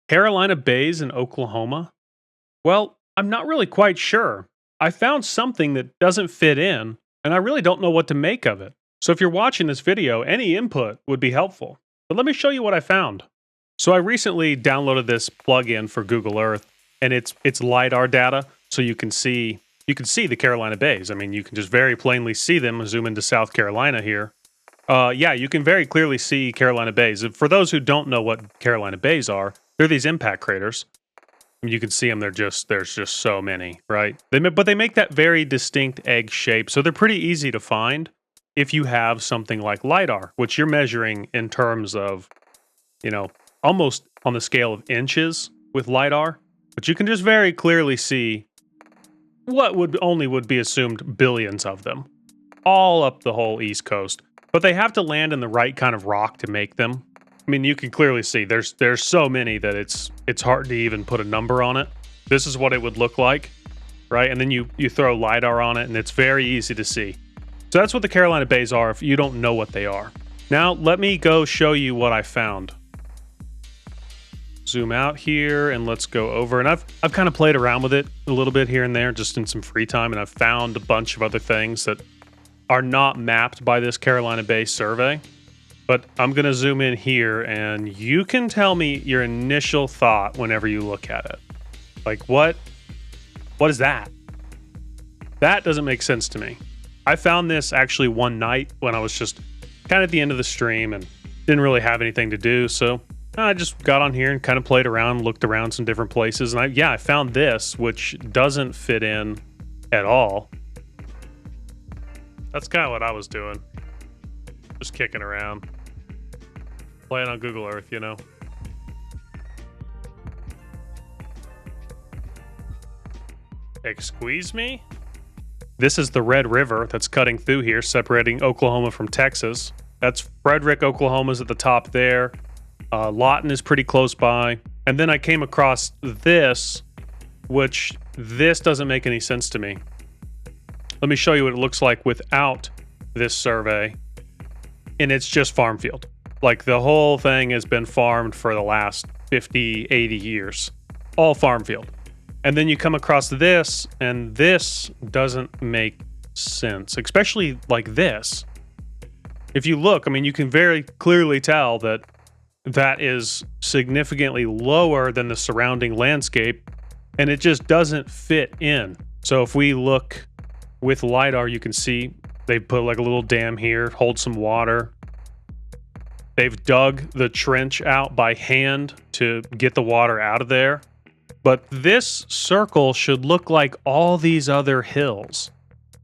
Carolina Bays in Oklahoma? Well, I'm not really quite sure. I found something that doesn't fit in, and I really don't know what to make of it. So if you're watching this video, any input would be helpful. But let me show you what I found. So I recently downloaded this plugin for Google Earth, and it's LiDAR data, so you can see the Carolina Bays. I mean, you can just very plainly see them. Zoom into South Carolina here. Yeah, you can very clearly see Carolina Bays. For those who don't know what Carolina Bays are, they're these impact craters. You can see them. There's just so many, right? But they make that very distinct egg shape, so they're pretty easy to find if you have something like LiDAR, which you're measuring in terms of, almost on the scale of inches with LiDAR. But you can just very clearly see what would be assumed billions of them, all up the whole East Coast. But they have to land in the right kind of rock to make them. I mean, you can clearly see there's so many that it's hard to even put a number on it. This is what it would look like, right? And then you throw LiDAR on it, and it's very easy to see. So that's what the Carolina Bays are if you don't know what they are. Now, let me go show you what I found. Zoom out here, and let's go over. And I've kind of played around with it a little bit here and there, just in some free time, and I've found a bunch of other things that are not mapped by this Carolina Bays survey. But I'm going to zoom in here, and you can tell me your initial thought whenever you look at it. Like, what is that? That doesn't make sense to me. I found this actually one night when I was just kind of at the end of the stream and didn't really have anything to do. So I just got on here and kind of played around, looked around some different places. And I found this, which doesn't fit in at all. That's kind of what I was doing. Just kicking around. Playing on Google Earth, Excuse me? This is the Red River that's cutting through here, separating Oklahoma from Texas. That's Frederick, Oklahoma's at the top there. Lawton is pretty close by. And then I came across this, which this doesn't make any sense to me. Let me show you what it looks like without this survey. And it's just farm field. Like, the whole thing has been farmed for the last 50, 80 years. All farm field. And then you come across this, and this doesn't make sense, especially like this. If you look, I mean, you can very clearly tell that that is significantly lower than the surrounding landscape, and it just doesn't fit in. So if we look with LiDAR, you can see they put like a little dam here, hold some water. They've dug the trench out by hand to get the water out of there. But this circle should look like all these other hills.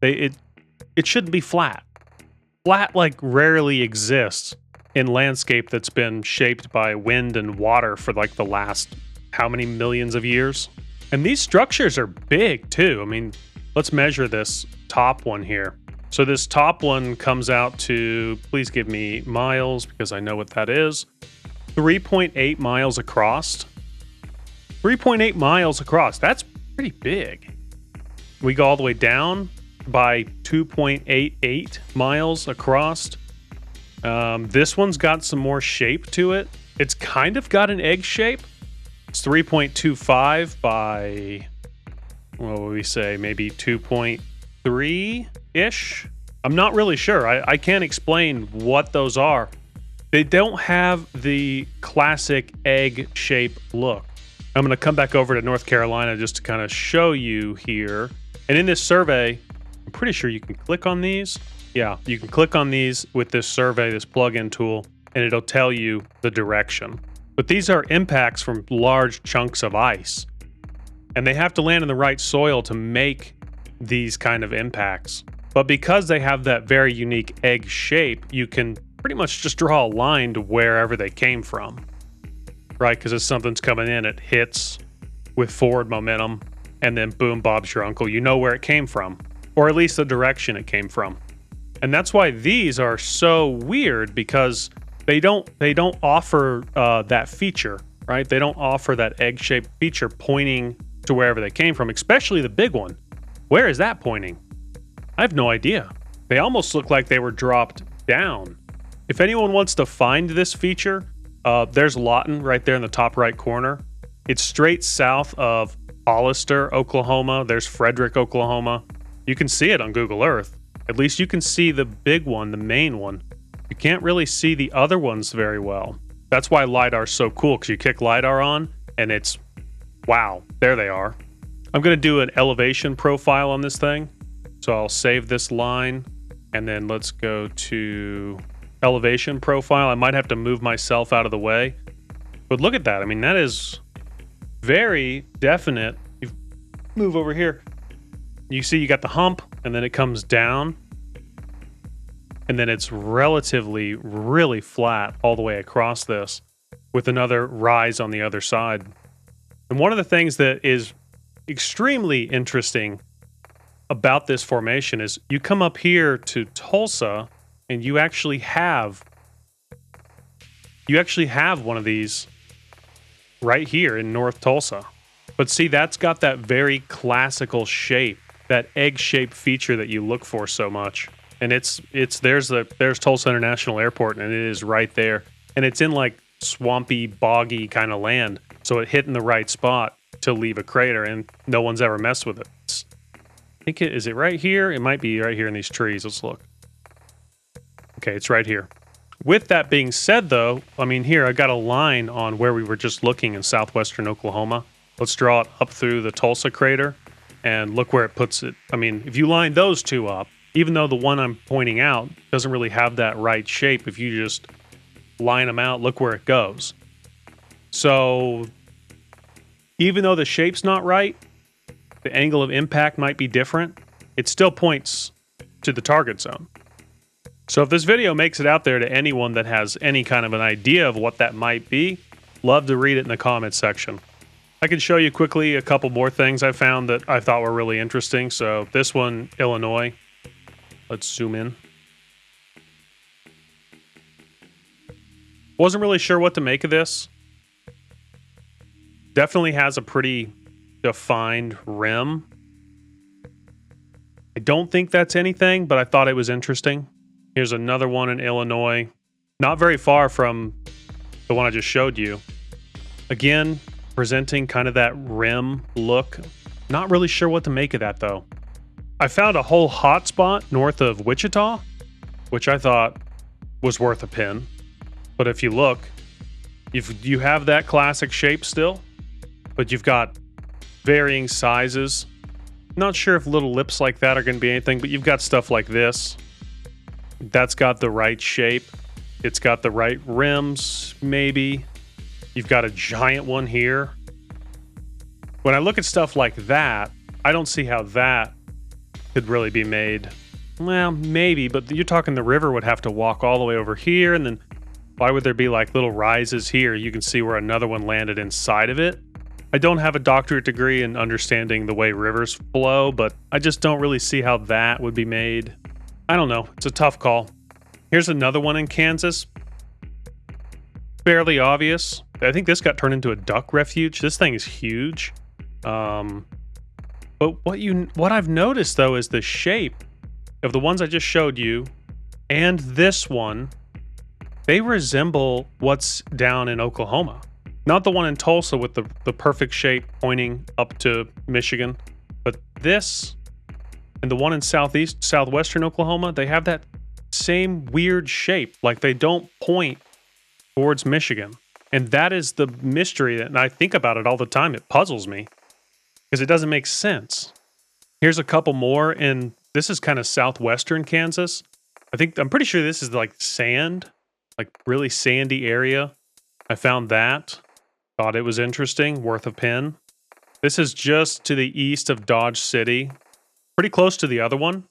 It shouldn't be flat. Flat like rarely exists in landscape that's been shaped by wind and water for like the last how many millions of years. And these structures are big too. I mean, let's measure this top one here. So this top one comes out to, please give me miles because I know what that is, 3.8 miles across. 3.8 miles across. That's pretty big. We go all the way down by 2.88 miles across. This one's got some more shape to it. It's kind of got an egg shape. It's 3.25 by, what would we say, maybe 2.3-ish? I'm not really sure. I can't explain what those are. They don't have the classic egg shape look. I'm going to come back over to North Carolina just to kind of show you here. And in this survey, I'm pretty sure you can click on these. Yeah, you can click on these with this survey, this plugin tool, and it'll tell you the direction. But these are impacts from large chunks of ice. And they have to land in the right soil to make these kind of impacts. But because they have that very unique egg shape, you can pretty much just draw a line to wherever they came from. Right? Because if something's coming in, it hits with forward momentum, and then boom, Bob's your uncle. You know where it came from, or at least the direction it came from. And that's why these are so weird, because they don't offer that feature, right? They don't offer that egg-shaped feature pointing to wherever they came from, especially the big one. Where is that pointing? I have no idea. They almost look like they were dropped down. If anyone wants to find this feature, there's Lawton right there in the top right corner. It's straight south of Hollister, Oklahoma. There's Frederick, Oklahoma. You can see it on Google Earth. At least you can see the big one, the main one. You can't really see the other ones very well. That's why LiDAR is so cool, because you kick LiDAR on and it's, wow, there they are. I'm going to do an elevation profile on this thing. So I'll save this line and then let's go to elevation profile. I might have to move myself out of the way. But look at that. I mean, that is very definite. You move over here. You see you got the hump and then it comes down. And then it's relatively, really flat all the way across this with another rise on the other side. And one of the things that is extremely interesting about this formation is you come up here to Tulsa and you actually have one of these right here in North Tulsa. But see, that's got that very classical shape, that egg-shaped feature that you look for so much. And there's Tulsa International Airport, and it is right there. And it's in like swampy, boggy kind of land. So it hit in the right spot to leave a crater, and no one's ever messed with it. Is it right here? It might be right here in these trees. Let's look. Okay, it's right here. With that being said, though, I mean, here, I got a line on where we were just looking in southwestern Oklahoma. Let's draw it up through the Tulsa crater, and look where it puts it. I mean, if you line those two up, even though the one I'm pointing out doesn't really have that right shape, if you just line them out, look where it goes. So even though the shape's not right, the angle of impact might be different, it still points to the target zone. So if this video makes it out there to anyone that has any kind of an idea of what that might be, love to read it in the comments section. I can show you quickly a couple more things I found that I thought were really interesting. So this one, Illinois. Let's zoom in. Wasn't really sure what to make of this. Definitely has a pretty defined rim. I don't think that's anything, but I thought it was interesting. Here's another one in Illinois. Not very far from the one I just showed you. Again, presenting kind of that rim look. Not really sure what to make of that, though. I found a whole hotspot north of Wichita, which I thought was worth a pin. But if you look, you have that classic shape still, but you've got varying sizes. Not sure if little lips like that are going to be anything, but you've got stuff like this. That's got the right shape. It's got the right rims, maybe. You've got a giant one here. When I look at stuff like that, I don't see how that could really be made. Well, maybe, but you're talking the river would have to walk all the way over here, and then why would there be like little rises here? You can see where another one landed inside of it. I don't have a doctorate degree in understanding the way rivers flow, but I just don't really see how that would be made. I don't know. It's a tough call. Here's another one in Kansas. Fairly obvious. I think this got turned into a duck refuge. This thing is huge. But what I've noticed, though, is the shape of the ones I just showed you and this one, they resemble what's down in Oklahoma. Not the one in Tulsa with the perfect shape pointing up to Michigan, but this and the one in southwestern Oklahoma, they have that same weird shape. Like they don't point towards Michigan. And that is the mystery, and I think about it all the time. It puzzles me because it doesn't make sense. Here's a couple more, and this is kind of southwestern Kansas. I'm pretty sure this is like sand, like really sandy area. I found that. Thought it was interesting, worth a pin. This is just to the east of Dodge City. Pretty close to the other one.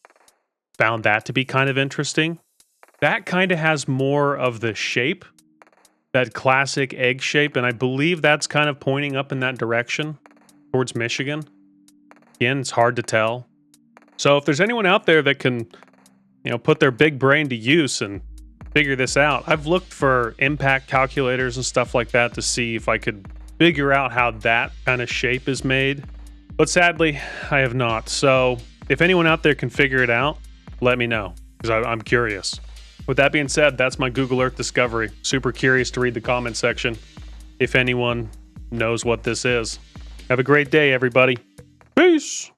Found that to be kind of interesting. That kind of has more of the shape, that classic egg shape, and I believe that's kind of pointing up in that direction towards Michigan. Again, it's hard to tell. So if there's anyone out there that can, put their big brain to use and figure this out, I've looked for impact calculators and stuff like that to see if I could figure out how that kind of shape is made. But sadly, I have not. So if anyone out there can figure it out, let me know, because I'm curious. With that being said, that's my Google Earth discovery. Super curious to read the comment section. If anyone knows what this is. Have a great day, everybody. Peace.